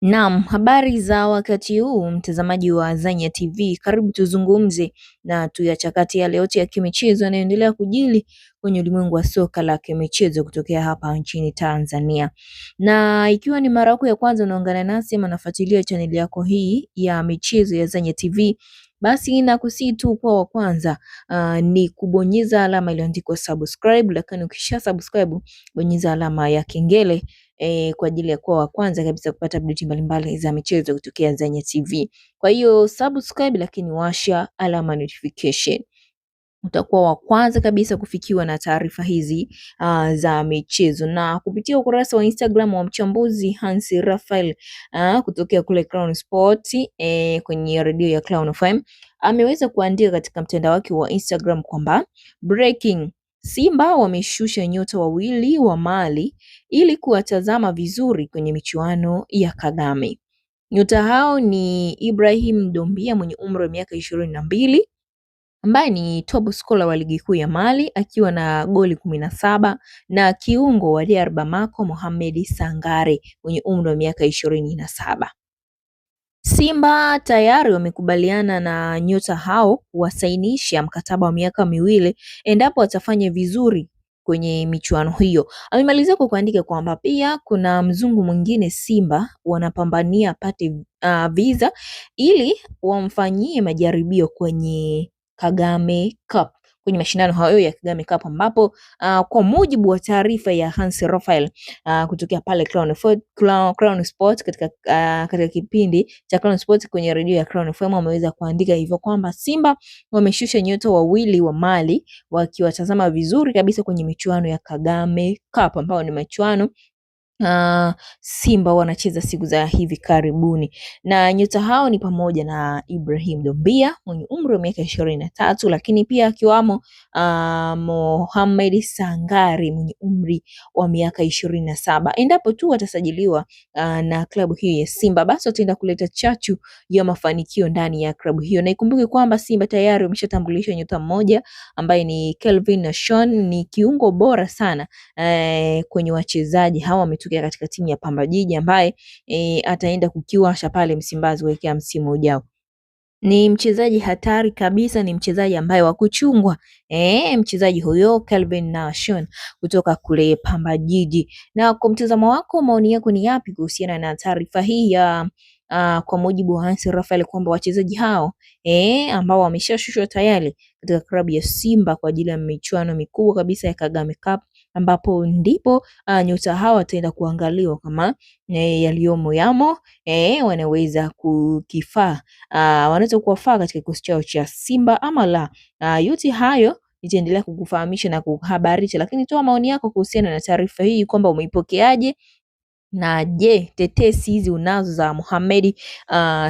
Naam, habari za wakati huu mtazamaji wa Zanya TV, karibu tuzungumze na tuyachakati yale yote ya kimichezo yanayoendelea kujili kwenye ulimwengu wa soka la kimichezo kutokea hapa nchini Tanzania. Na ikiwa ni mara yako ya kwanza unaungana nasi ama unafuatilia chaneli yako hii ya michezo ya Zanya TV, basi nakusihi tu kwa wa kwanza ni kubonyeza alama iliyoandikwa subscribe, lakini ukisha subscribe bonyeza alama ya kengele kwa ajili ya kuwa wa kwanza kabisa kupata update mbalimbali za michezo kutokea Zanya TV. Kwa hiyo subscribe, lakini washa alama notification. Utakuwa wa kwanza kabisa kufikiwa na taarifa hizi za michezo. Na kupitia ukurasa wa Instagram wa mchambuzi Hansi Raphael kutokea kule Crown Sport kwenye redio ya Clown FM, ameweza kuandika katika mtandao wake wa Instagram kwamba breaking, Simba wameshusha nyota wawili wa Mali ili kuwatazama vizuri kwenye michuano ya Kagame. Nyota hao ni Ibrahim Doumbia mwenye umri wa miaka 22 ambaye ni top scorer wa ligi kuu ya Mali akiwa na goli 17 na kiungo wa DR Bamako Mohamed Sangare mwenye umri wa miaka 27. Simba tayari wamekubaliana na nyota hao kuwasainisha mkataba wa miaka miwili endapo watafanya vizuri kwenye michuano hiyo. Amemalizia kwa kuandika kwamba pia kuna mzungu mwingine Simba wanapambania apate visa ili wamfanyie majaribio kwenye Kagame Cup, kwenye mashindano hayo ya Kagame Cup, ambapo kwa mujibu wa taarifa ya Hansi Raphael kutokea pale Crown Sport katika kipindi cha Crown Sport kwenye redio ya Crown FM, wameweza kuandika hivyo kwamba Simba wameshusha nyota wawili wa Mali wakiwatazama vizuri kabisa kwenye michuano ya Kagame Cup, ambao ni michuano Simba wanacheza siku za hivi karibuni, na nyota hao ni pamoja na Ibrahim Doumbia mwenye umri wa miaka 23, lakini pia akiwamo Mohamed Sangare mwenye umri wa miaka 27. Endapo tu watasajiliwa na klabu hiyo ya Simba, basi wataenda kuleta chachu ya mafanikio ndani ya klabu hiyo. Na ikumbuke kwamba Simba tayari wameshatambulisha nyota mmoja ambaye ni Kelvin Nashon, ni kiungo bora sana kwenye wachezaji hawa wametokea katika timu ya Pamba Jiji, ambaye ataenda kukiwasha pale Msimbazi kuelekea msimu ujao. Ni mchezaji hatari kabisa, ni mchezaji ambaye wa kuchungwa. Mchezaji huyo Kelvin Nashon kutoka kule Pamba Jiji. Na kwa mtazamo wako, maoni yako ni yapi kuhusiana na taarifa hii ya kwa mujibu wa Hansi Raphael kwamba wachezaji hao ambao wameshashushwa tayari katika klabu ya Simba kwa ajili ya michuano mikubwa kabisa ya Kagame Cup, ambapo ndipo nyota hawa wataenda kuangaliwa kama yaliyomo yamo wanaweza kukifaa, wanaweza kuwafaa katika kikosi chao cha Simba ama la. Yote hayo nitaendelea kukufahamisha na kuhabarisha, lakini toa maoni yako kuhusiana na taarifa hii kwamba umeipokeaje, na je, tetesi hizi unazo za Mohamed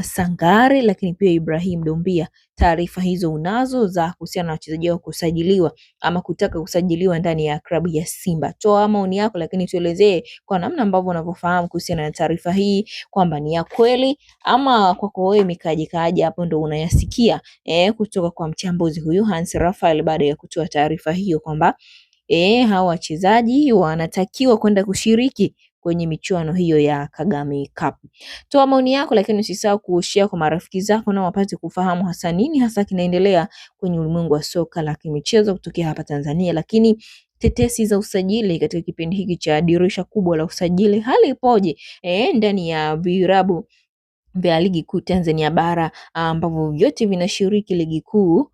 Sangare lakini pia Ibrahim Doumbia, taarifa hizo unazo za kuhusiana na wachezaji wao kusajiliwa ama kutaka kusajiliwa ndani ya klabu ya Simba? Toa maoni yako, lakini tuelezee kwa namna ambavyo unavyofahamu kuhusiana na taarifa hii kwamba ni ya kweli ama kwako wewe mikajikaje hapo ndo unayasikia kutoka kwa mchambuzi huyu Hansi Raphael baada ya kutoa taarifa hiyo kwamba hawa wachezaji wanatakiwa kwenda kushiriki kwenye michuano hiyo ya Kagame Cup. Toa maoni yako, lakini usisahau kushare kwa marafiki zako na wapate kufahamu hasa nini hasa kinaendelea kwenye ulimwengu wa soka la kimichezo kutokea hapa Tanzania. Lakini tetesi za usajili katika kipindi hiki cha dirisha kubwa la usajili, hali ipoje ndani ya virabu vya ligi kuu Tanzania bara ambavyo vyote vinashiriki ligi kuu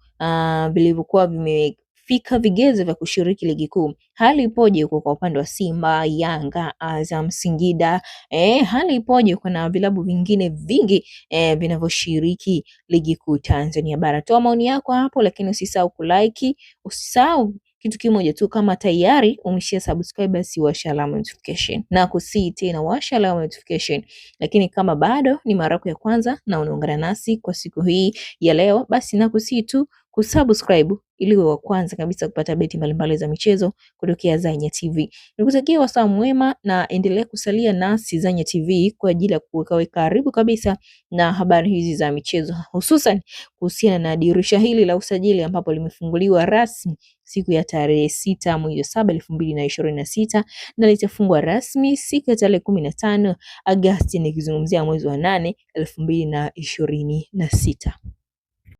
vilivyokuwa vimefika vigezo vya kushiriki ligi kuu. Hali ipoje huko kwa upande wa Simba, Yanga, Azam, Singida? Hali ipoje kuna vilabu vingine vingi vinavyoshiriki ligi kuu Tanzania bara? Toa maoni yako hapo, lakini usisahau kulike, usisahau kitu kimoja tu, kama tayari umeshia subscribe basi washa alama notification, na kusii tena washa alama notification. Lakini kama bado ni mara yako ya kwanza na unaungana nasi kwa siku hii ya leo, basi na kusii tu kusubscribe ili uwe wa kwanza kabisa kupata beti mbalimbali za michezo kutokea Zanya TV. Nikutakia wasaa mwema na endelea kusalia nasi Zanya TV kwa ajili ya kuweka karibu kabisa na habari hizi za michezo, hususan kuhusiana na dirisha hili la usajili ambapo limefunguliwa rasmi siku ya tarehe 6 mwezi wa 7 2026 na litafungwa rasmi siku ya tarehe 15 Agosti, nikizungumzia mwezi wa 8 2026.